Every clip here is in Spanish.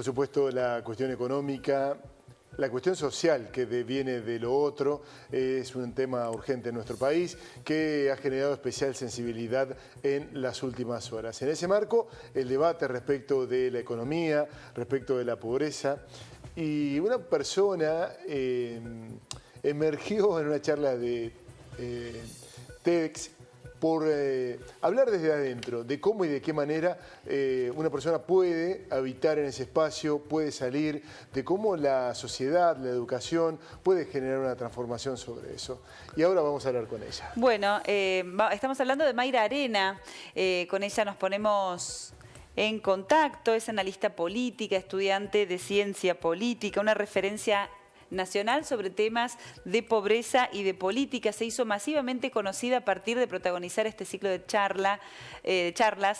por supuesto, la cuestión económica, la cuestión social que viene de lo otro, es un tema urgente en nuestro país que ha generado especial sensibilidad en las últimas horas. En ese marco, el debate respecto de la economía, respecto de la pobreza, y una persona emergió en una charla de TEDx por hablar desde adentro, de cómo y de qué manera una persona puede habitar en ese espacio, puede salir, de cómo la sociedad, la educación puede generar una transformación sobre eso. Y ahora vamos a hablar con ella. Bueno, estamos hablando de Mayra Arena, con ella nos ponemos en contacto, es analista política, estudiante de ciencia política, una referencia nacional sobre temas de pobreza y de política. Se hizo masivamente conocida a partir de protagonizar este ciclo de charlas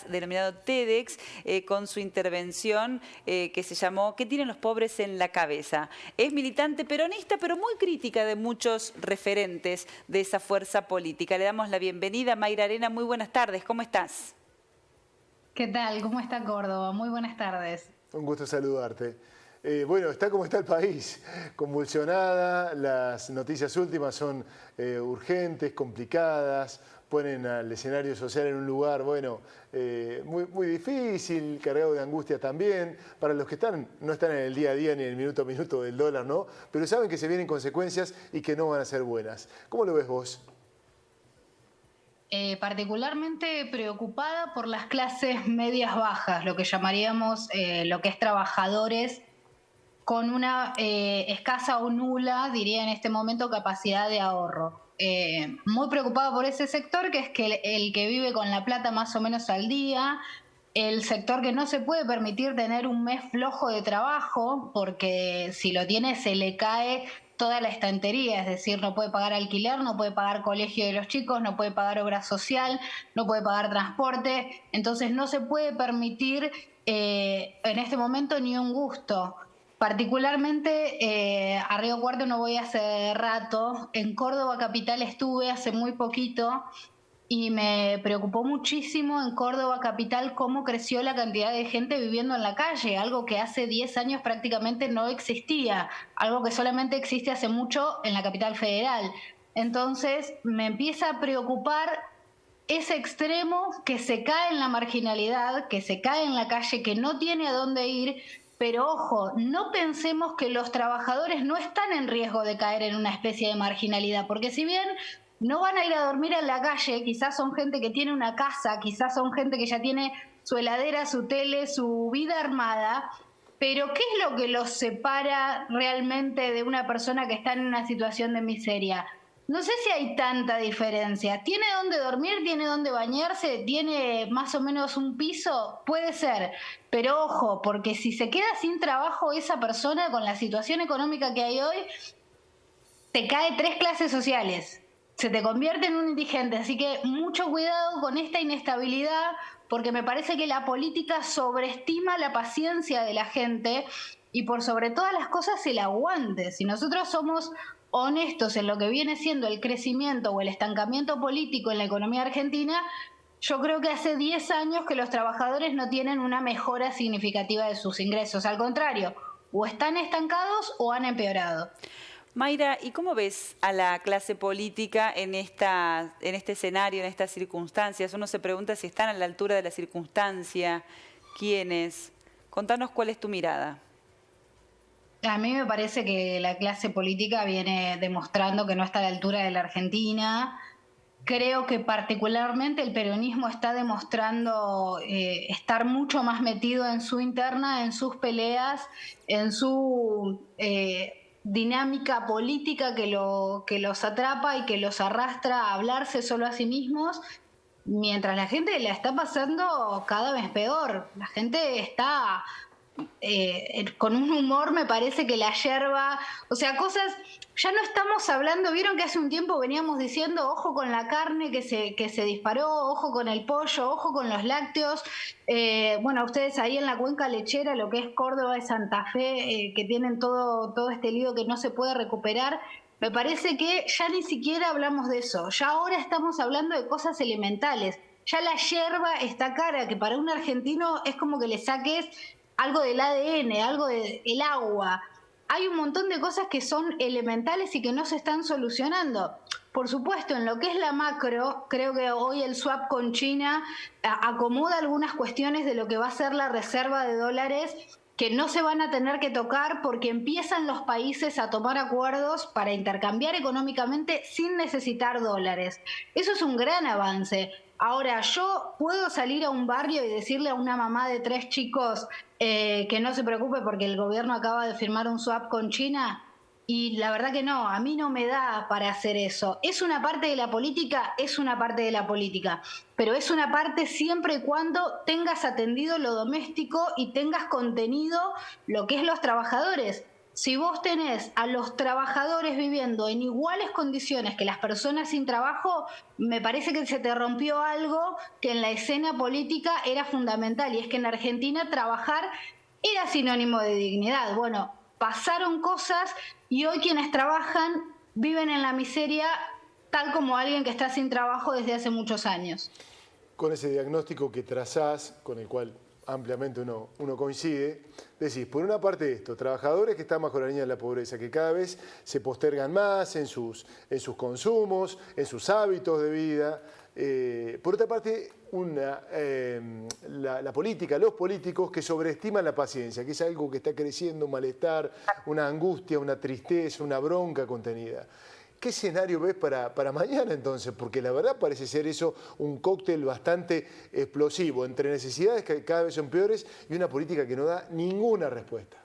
denominado TEDx, con su intervención que se llamó ¿Qué tienen los pobres en la cabeza? Es militante peronista, pero muy crítica de muchos referentes de esa fuerza política. Le damos la bienvenida a Mayra Arena. Muy buenas tardes, ¿cómo estás? ¿Qué tal? ¿Cómo está Córdoba? Muy buenas tardes. Un gusto saludarte. Bueno, está como está el país, convulsionada, las noticias últimas son urgentes, complicadas, ponen al escenario social en un lugar, bueno, muy difícil, cargado de angustia también, para los que no están en el día a día ni en el minuto a minuto del dólar, ¿no? Pero saben que se vienen consecuencias y que no van a ser buenas. ¿Cómo lo ves vos? Particularmente preocupada por las clases medias bajas, lo que llamaríamos lo que es trabajadores con una escasa o nula, diría en este momento, capacidad de ahorro. Muy preocupada por ese sector, que es el que vive con la plata más o menos al día, el sector que no se puede permitir tener un mes flojo de trabajo, porque si lo tiene se le cae toda la estantería, es decir, no puede pagar alquiler, no puede pagar colegio de los chicos, no puede pagar obra social, no puede pagar transporte, entonces no se puede permitir en este momento ni un gusto. Particularmente a Río Cuarto no voy hace rato, en Córdoba capital estuve hace muy poquito y me preocupó muchísimo en Córdoba capital cómo creció la cantidad de gente viviendo en la calle, algo que hace 10 años prácticamente no existía, algo que solamente existe hace mucho en la capital federal. Entonces me empieza a preocupar ese extremo que se cae en la marginalidad, que se cae en la calle, que no tiene a dónde ir. Pero ojo, no pensemos que los trabajadores no están en riesgo de caer en una especie de marginalidad, porque si bien no van a ir a dormir en la calle, quizás son gente que tiene una casa, quizás son gente que ya tiene su heladera, su tele, su vida armada, pero ¿qué es lo que los separa realmente de una persona que está en una situación de miseria? No sé si hay tanta diferencia. ¿Tiene dónde dormir? ¿Tiene dónde bañarse? ¿Tiene más o menos un piso? Puede ser. Pero ojo, porque si se queda sin trabajo esa persona con la situación económica que hay hoy, te cae 3 clases sociales. Se te convierte en un indigente. Así que mucho cuidado con esta inestabilidad, porque me parece que la política sobreestima la paciencia de la gente y por sobre todas las cosas el aguante. Si nosotros somos honestos en lo que viene siendo el crecimiento o el estancamiento político en la economía argentina, yo creo que hace 10 años que los trabajadores no tienen una mejora significativa de sus ingresos. Al contrario, o están estancados o han empeorado. Mayra, ¿y cómo ves a la clase política en este escenario, en estas circunstancias? Uno se pregunta si están a la altura de la circunstancia, quiénes. Contanos cuál es tu mirada. A mí me parece que la clase política viene demostrando que no está a la altura de la Argentina. Creo que particularmente el peronismo está demostrando estar mucho más metido en su interna, en sus peleas, en su dinámica política que los atrapa y que los arrastra a hablarse solo a sí mismos, mientras la gente la está pasando cada vez peor. La gente está con un humor, me parece que la yerba, o sea, cosas, ya no estamos hablando, vieron que hace un tiempo veníamos diciendo ojo con la carne que se disparó, ojo con el pollo, ojo con los lácteos, bueno, ustedes ahí en la cuenca lechera, lo que es Córdoba y Santa Fe, que tienen todo este lío que no se puede recuperar. Me parece que ya ni siquiera hablamos de eso, ya ahora estamos hablando de cosas elementales. Ya la yerba está cara, que para un argentino es como que le saques algo del ADN, algo del agua. Hay un montón de cosas que son elementales y que no se están solucionando. Por supuesto, en lo que es la macro, creo que hoy el swap con China acomoda algunas cuestiones de lo que va a ser la reserva de dólares que no se van a tener que tocar porque empiezan los países a tomar acuerdos para intercambiar económicamente sin necesitar dólares. Eso es un gran avance. Ahora, yo puedo salir a un barrio y decirle a una mamá de 3 chicos que no se preocupe porque el gobierno acaba de firmar un swap con China. Y la verdad que no, a mí no me da para hacer eso. ¿Es una parte de la política? Es una parte de la política. Pero es una parte siempre y cuando tengas atendido lo doméstico y tengas contenido lo que es los trabajadores. Si vos tenés a los trabajadores viviendo en iguales condiciones que las personas sin trabajo, me parece que se te rompió algo que en la escena política era fundamental. Y es que en Argentina trabajar era sinónimo de dignidad. Bueno, pasaron cosas y hoy quienes trabajan viven en la miseria tal como alguien que está sin trabajo desde hace muchos años. Con ese diagnóstico que trazás, con el cual ampliamente uno coincide, decís, por una parte esto, trabajadores que están bajo la línea de la pobreza, que cada vez se postergan más en sus consumos, en sus hábitos de vida. Por otra parte, la política, los políticos que sobreestiman la paciencia, que es algo que está creciendo, un malestar, una angustia, una tristeza, una bronca contenida. ¿Qué escenario ves para mañana entonces? Porque la verdad parece ser eso un cóctel bastante explosivo, entre necesidades que cada vez son peores y una política que no da ninguna respuesta.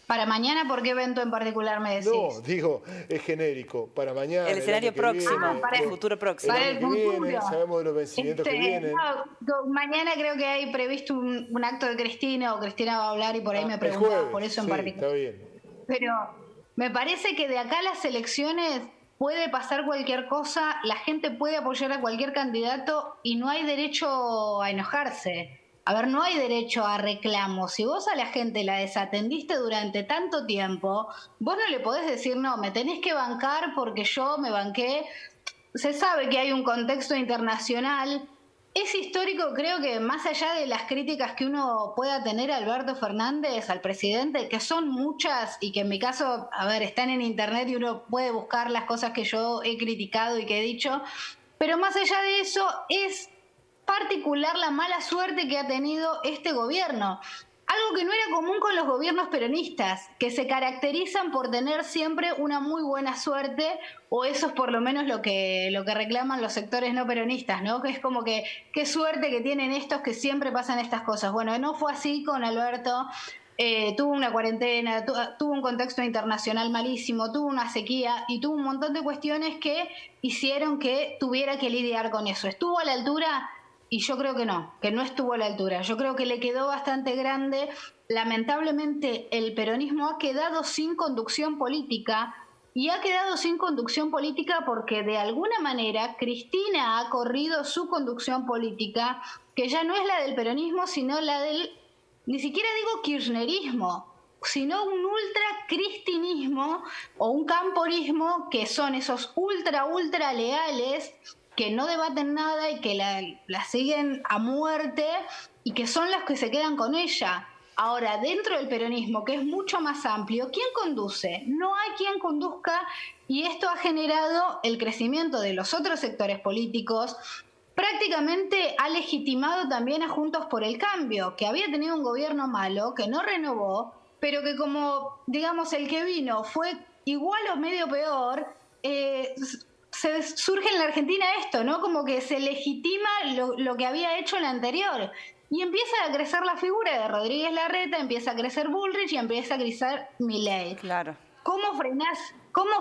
Para mañana, ¿por qué evento en particular me decís? No, digo, es genérico. Para mañana. El escenario próximo, para el futuro próximo. Para el futuro. Sabemos de los vencimientos que vienen. No, mañana creo que hay previsto un acto de Cristina, o Cristina va a hablar y por ahí me preguntaba por eso en particular. Está bien. Pero me parece que de acá a las elecciones puede pasar cualquier cosa, la gente puede apoyar a cualquier candidato y no hay derecho a enojarse. A ver, no hay derecho a reclamo. Si vos a la gente la desatendiste durante tanto tiempo, vos no le podés decir, no, me tenés que bancar porque yo me banqué. Se sabe que hay un contexto internacional. Es histórico, creo que más allá de las críticas que uno pueda tener a Alberto Fernández, al presidente, que son muchas y que en mi caso, a ver, están en internet y uno puede buscar las cosas que yo he criticado y que he dicho, pero más allá de eso es particular la mala suerte que ha tenido este gobierno. Algo que no era común con los gobiernos peronistas, que se caracterizan por tener siempre una muy buena suerte, o eso es por lo menos lo que reclaman los sectores no peronistas, ¿no? Que es como que qué suerte que tienen estos que siempre pasan estas cosas. Bueno, no fue así con Alberto. Tuvo una cuarentena, tuvo un contexto internacional malísimo, tuvo una sequía y tuvo un montón de cuestiones que hicieron que tuviera que lidiar con eso. ¿Estuvo a la altura? Y yo creo que no estuvo a la altura. Yo creo que le quedó bastante grande. Lamentablemente el peronismo ha quedado sin conducción política y ha quedado sin conducción política porque de alguna manera Cristina ha corrido su conducción política, que ya no es la del peronismo, sino la del, ni siquiera digo kirchnerismo, sino un ultracristinismo o un camporismo, que son esos ultra leales que no debaten nada y que la siguen a muerte y que son las que se quedan con ella. Ahora, dentro del peronismo, que es mucho más amplio, ¿quién conduce? No hay quien conduzca y esto ha generado el crecimiento de los otros sectores políticos. Prácticamente ha legitimado también a Juntos por el Cambio, que había tenido un gobierno malo, que no renovó, pero que como, digamos, el que vino fue igual o medio peor, surge en la Argentina esto, ¿no? Como que se legitima lo que había hecho el anterior. Y empieza a crecer la figura de Rodríguez Larreta, empieza a crecer Bullrich y empieza a crecer Milei. Claro. ¿Cómo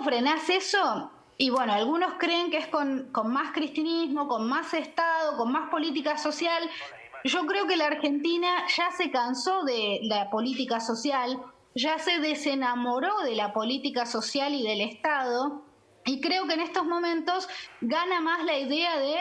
frenás eso? Y bueno, algunos creen que es con más cristinismo, con más Estado, con más política social. Yo creo que la Argentina ya se cansó de la política social, ya se desenamoró de la política social y del Estado. Y creo que en estos momentos gana más la idea de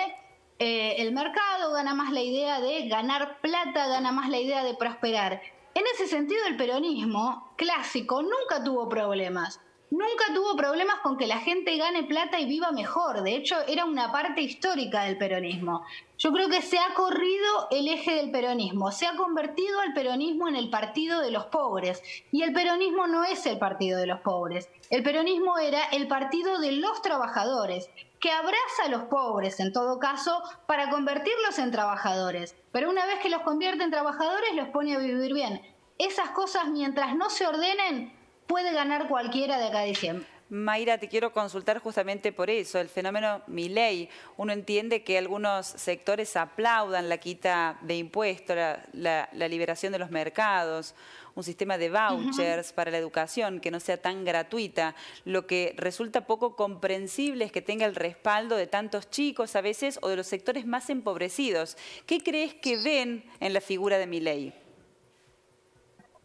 el mercado, gana más la idea de ganar plata, gana más la idea de prosperar. En ese sentido, el peronismo clásico nunca tuvo problemas. nunca tuvo problemas con que la gente gane plata y viva mejor. De hecho, era una parte histórica del peronismo. Yo creo que se ha corrido el eje del peronismo, se ha convertido al peronismo en el partido de los pobres. Y el peronismo no es el partido de los pobres. El peronismo era el partido de los trabajadores, que abraza a los pobres, en todo caso, para convertirlos en trabajadores. Pero una vez que los convierte en trabajadores, los pone a vivir bien. Esas cosas, mientras no se ordenen, puede ganar cualquiera de acá a diciembre. Mayra, te quiero consultar justamente por eso, el fenómeno Milei. Uno entiende que algunos sectores aplaudan la quita de impuestos, la liberación de los mercados, un sistema de vouchers para la educación que no sea tan gratuita. Lo que resulta poco comprensible es que tenga el respaldo de tantos chicos a veces o de los sectores más empobrecidos. ¿Qué crees que ven en la figura de Milei?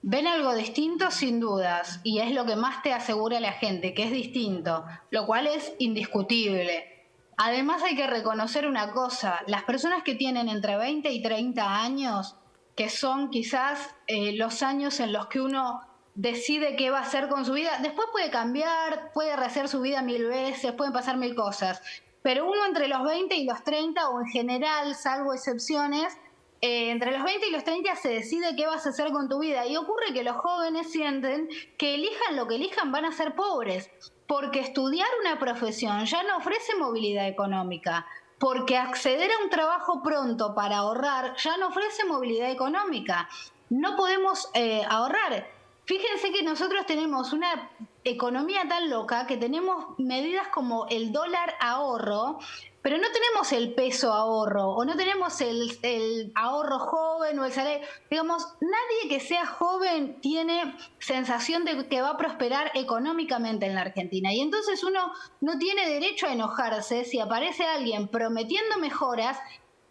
Ven algo distinto sin dudas, y es lo que más te asegura la gente, que es distinto, lo cual es indiscutible. Además hay que reconocer una cosa, las personas que tienen entre 20 y 30 años, que son quizás los años en los que uno decide qué va a hacer con su vida, después puede cambiar, puede rehacer su vida 1000 veces, pueden pasar 1000 cosas, pero uno entre los 20 y los 30, o en general, salvo excepciones, entre los 20 y los 30 se decide qué vas a hacer con tu vida, y ocurre que los jóvenes sienten que elijan lo que elijan van a ser pobres, porque estudiar una profesión ya no ofrece movilidad económica, porque acceder a un trabajo pronto para ahorrar ya no ofrece movilidad económica. No podemos ahorrar. Fíjense que nosotros tenemos una economía tan loca que tenemos medidas como el dólar ahorro, pero no tenemos el peso ahorro, o no tenemos el ahorro joven o el salario. Digamos, nadie que sea joven tiene sensación de que va a prosperar económicamente en la Argentina. Y entonces uno no tiene derecho a enojarse si aparece alguien prometiendo mejoras,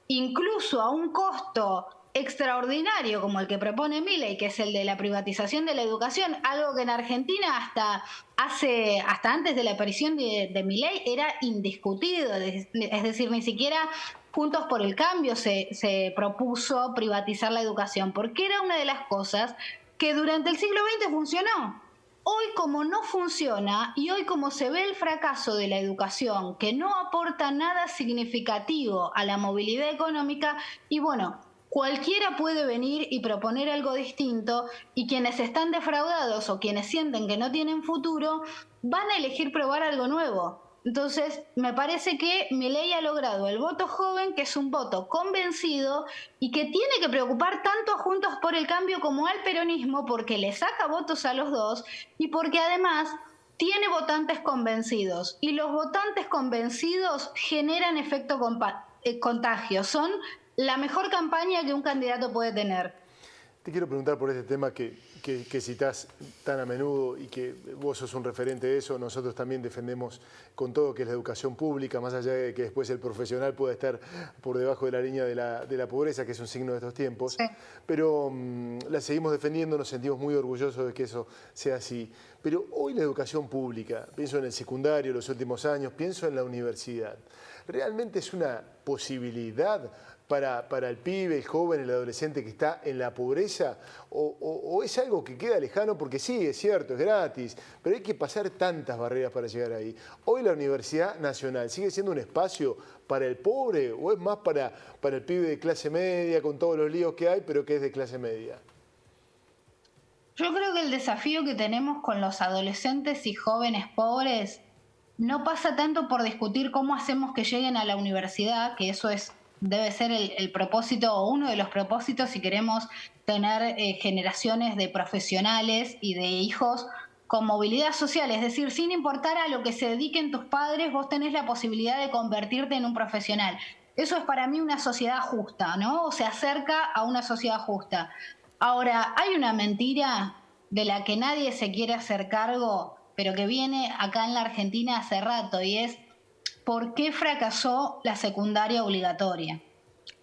incluso a un costo extraordinario como el que propone Milei, que es el de la privatización de la educación, algo que en Argentina hasta antes de la aparición de Milei era indiscutido, es decir, ni siquiera Juntos por el Cambio se propuso privatizar la educación, porque era una de las cosas que durante el siglo XX funcionó. Hoy, como no funciona, y hoy como se ve el fracaso de la educación, que no aporta nada significativo a la movilidad económica, y bueno, cualquiera puede venir y proponer algo distinto, y quienes están defraudados o quienes sienten que no tienen futuro van a elegir probar algo nuevo. Entonces, me parece que Milei ha logrado el voto joven, que es un voto convencido y que tiene que preocupar tanto a Juntos por el Cambio como al peronismo, porque le saca votos a los dos y porque además tiene votantes convencidos. Y los votantes convencidos generan efecto contagio. Son la mejor campaña que un candidato puede tener. Te quiero preguntar por este tema que citás tan a menudo y que vos sos un referente de eso. Nosotros también defendemos con todo que es la educación pública, más allá de que después el profesional pueda estar por debajo de la línea de la pobreza, que es un signo de estos tiempos. Sí. Pero la seguimos defendiendo, nos sentimos muy orgullosos de que eso sea así. Pero hoy la educación pública, pienso en el secundario, los últimos años, pienso en la universidad, ¿realmente es una posibilidad para el pibe, el joven, el adolescente que está en la pobreza? ¿O es algo que queda lejano? Porque sí, es cierto, es gratis, pero hay que pasar tantas barreras para llegar ahí. ¿Hoy la Universidad Nacional sigue siendo un espacio para el pobre o es más para el pibe de clase media, con todos los líos que hay, pero que es de clase media? Yo creo que el desafío que tenemos con los adolescentes y jóvenes pobres no pasa tanto por discutir cómo hacemos que lleguen a la universidad, que eso debe ser el propósito o uno de los propósitos si queremos tener generaciones de profesionales y de hijos con movilidad social. Es decir, sin importar a lo que se dediquen tus padres, vos tenés la posibilidad de convertirte en un profesional. Eso es para mí una sociedad justa, ¿no? O se acerca a una sociedad justa. Ahora, hay una mentira de la que nadie se quiere hacer cargo, pero que viene acá en la Argentina hace rato, y es: ¿por qué fracasó la secundaria obligatoria?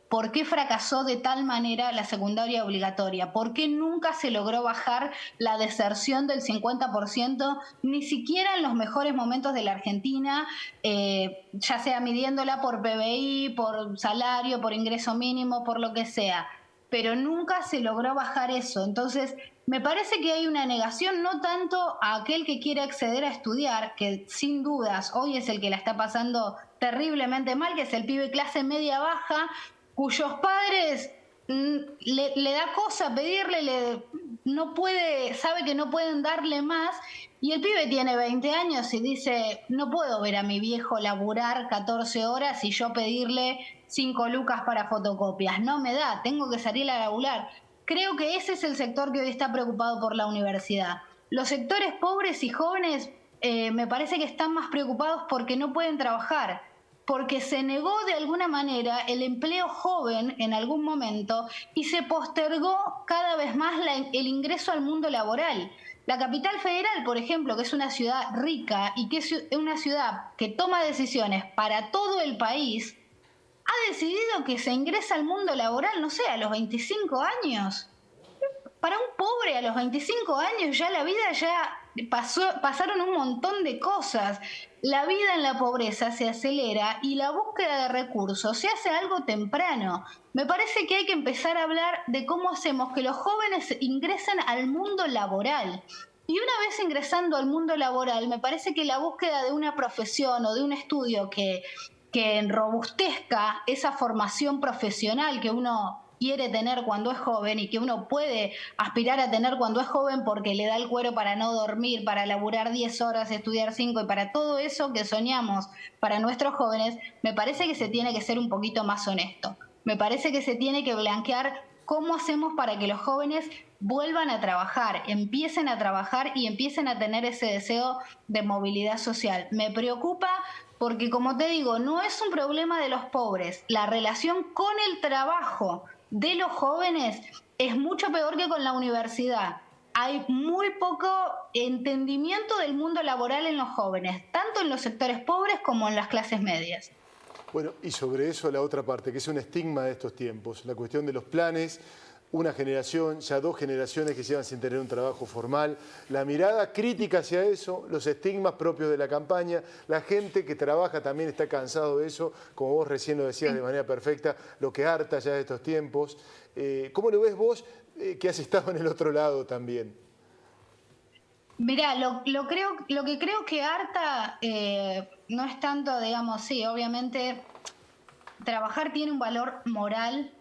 ¿Por qué fracasó de tal manera la secundaria obligatoria? ¿Por qué nunca se logró bajar la deserción del 50%, ni siquiera en los mejores momentos de la Argentina, ya sea midiéndola por PBI, por salario, por ingreso mínimo, por lo que sea? pero nunca se logró bajar eso. Entonces, me parece que hay una negación no tanto a aquel que quiere acceder a estudiar, que sin dudas hoy es el que la está pasando terriblemente mal, que es el pibe clase media baja, cuyos padres le da cosa pedirle, no puede, sabe que no pueden darle más, y el pibe tiene 20 años y dice, no puedo ver a mi viejo laburar 14 horas y yo pedirle 5 lucas para fotocopias, no me da, tengo que salir a laburar. Creo que ese es el sector que hoy está preocupado por la universidad. Los sectores pobres y jóvenes me parece que están más preocupados porque no pueden trabajar, porque se negó de alguna manera el empleo joven en algún momento y se postergó cada vez más el ingreso al mundo laboral. La Capital Federal, por ejemplo, que es una ciudad rica y que es una ciudad que toma decisiones para todo el país, ha decidido que se ingresa al mundo laboral, no sé, a los 25 años. Para un pobre a los 25 años ya la vida ya pasaron un montón de cosas. La vida en la pobreza se acelera y la búsqueda de recursos se hace algo temprano. Me parece que hay que empezar a hablar de cómo hacemos que los jóvenes ingresen al mundo laboral. Y una vez ingresando al mundo laboral, me parece que la búsqueda de una profesión o de un estudio que enrobustezca esa formación profesional que uno quiere tener cuando es joven y que uno puede aspirar a tener cuando es joven porque le da el cuero para no dormir, para laburar 10 horas, estudiar 5 y para todo eso que soñamos para nuestros jóvenes, me parece que se tiene que ser un poquito más honesto. Me parece que se tiene que blanquear cómo hacemos para que los jóvenes vuelvan a trabajar, empiecen a trabajar y empiecen a tener ese deseo de movilidad social. Me preocupa porque, como te digo, no es un problema de los pobres. La relación con el trabajo de los jóvenes es mucho peor que con la universidad. Hay muy poco entendimiento del mundo laboral en los jóvenes, tanto en los sectores pobres como en las clases medias. Bueno, y sobre eso la otra parte, que es un estigma de estos tiempos, la cuestión de los planes, una generación, ya 2 generaciones que llevan sin tener un trabajo formal, la mirada crítica hacia eso, los estigmas propios de la campaña, la gente que trabaja también está cansado de eso, como vos recién lo decías de manera perfecta, lo que harta ya de estos tiempos. ¿Cómo lo ves vos que has estado en el otro lado también? Mirá, lo que creo que harta no es tanto, digamos, sí, obviamente trabajar tiene un valor moral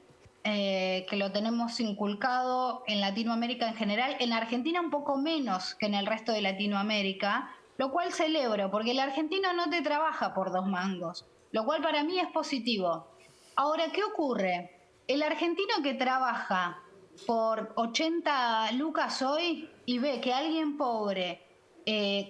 que lo tenemos inculcado en Latinoamérica en general, en Argentina un poco menos que en el resto de Latinoamérica, lo cual celebro, porque el argentino no te trabaja por 2 mangos, lo cual para mí es positivo. Ahora, ¿qué ocurre? El argentino que trabaja por 80 lucas hoy y ve que alguien pobre,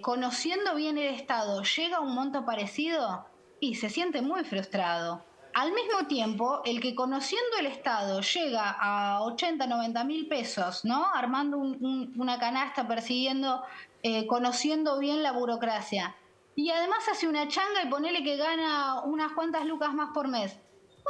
conociendo bien el Estado, llega a un monto parecido y se siente muy frustrado. Al mismo tiempo, el que conociendo el Estado llega a 80, 90 mil pesos, ¿no? Armando una canasta, persiguiendo, conociendo bien la burocracia. Y además hace una changa y ponele que gana unas cuantas lucas más por mes.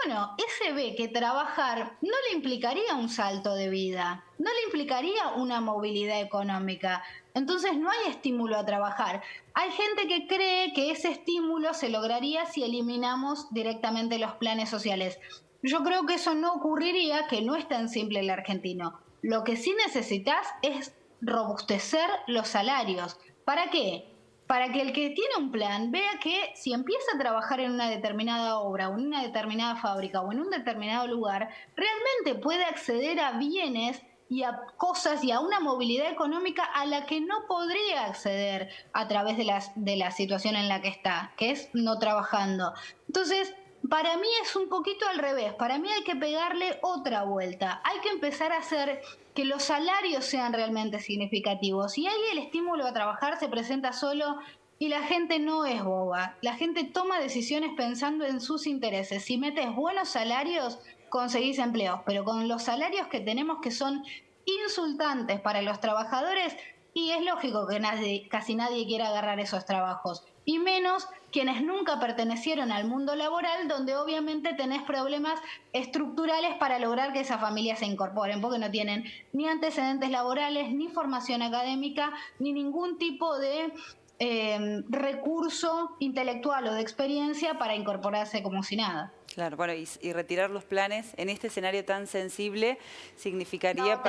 Bueno, ese ve que trabajar no le implicaría un salto de vida, no le implicaría una movilidad económica. Entonces no hay estímulo a trabajar. Hay gente que cree que ese estímulo se lograría si eliminamos directamente los planes sociales. Yo creo que eso no ocurriría, que no es tan simple el argentino. Lo que sí necesitas es robustecer los salarios. ¿Para qué? Para que el que tiene un plan vea que si empieza a trabajar en una determinada obra o en una determinada fábrica o en un determinado lugar, realmente puede acceder a bienes y a cosas y a una movilidad económica a la que no podría acceder a través de la situación en la que está, que es no trabajando. Entonces, para mí es un poquito al revés. Para mí hay que pegarle otra vuelta. Hay que empezar a hacer que los salarios sean realmente significativos. Y ahí el estímulo a trabajar se presenta solo y la gente no es boba. La gente toma decisiones pensando en sus intereses. Si metes buenos salarios, conseguís empleos. Pero con los salarios que tenemos, que son insultantes para los trabajadores, y es lógico que casi nadie quiera agarrar esos trabajos. Y menos quienes nunca pertenecieron al mundo laboral, donde obviamente tenés problemas estructurales para lograr que esas familias se incorporen, porque no tienen ni antecedentes laborales, ni formación académica, ni ningún tipo de recurso intelectual o de experiencia para incorporarse como si nada. Claro, bueno, y retirar los planes en este escenario tan sensible significaría No,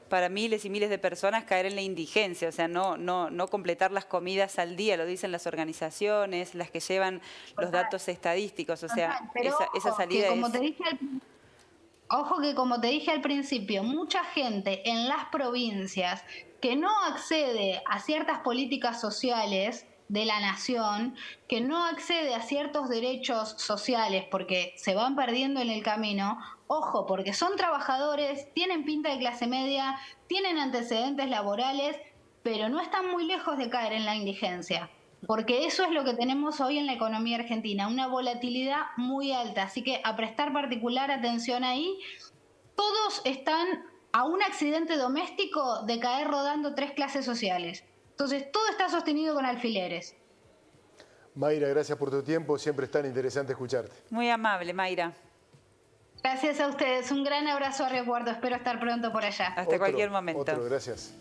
para miles y miles de personas caer en la indigencia, o sea, no completar las comidas al día, lo dicen las organizaciones, las que llevan los datos estadísticos, o sea, pero esa ojo, salida que como es... te dije ojo que como te dije al principio, mucha gente en las provincias que no accede a ciertas políticas sociales de la nación, que no accede a ciertos derechos sociales porque se van perdiendo en el camino, ojo, porque son trabajadores, tienen pinta de clase media, tienen antecedentes laborales, pero no están muy lejos de caer en la indigencia. Porque eso es lo que tenemos hoy en la economía argentina, una volatilidad muy alta. Así que a prestar particular atención ahí, todos están a un accidente doméstico de caer rodando 3 clases sociales. Entonces, todo está sostenido con alfileres. Mayra, gracias por tu tiempo, siempre es tan interesante escucharte. Muy amable, Mayra. Gracias a ustedes, un gran abrazo a resguardo, espero estar pronto por allá. Hasta cualquier momento. Gracias.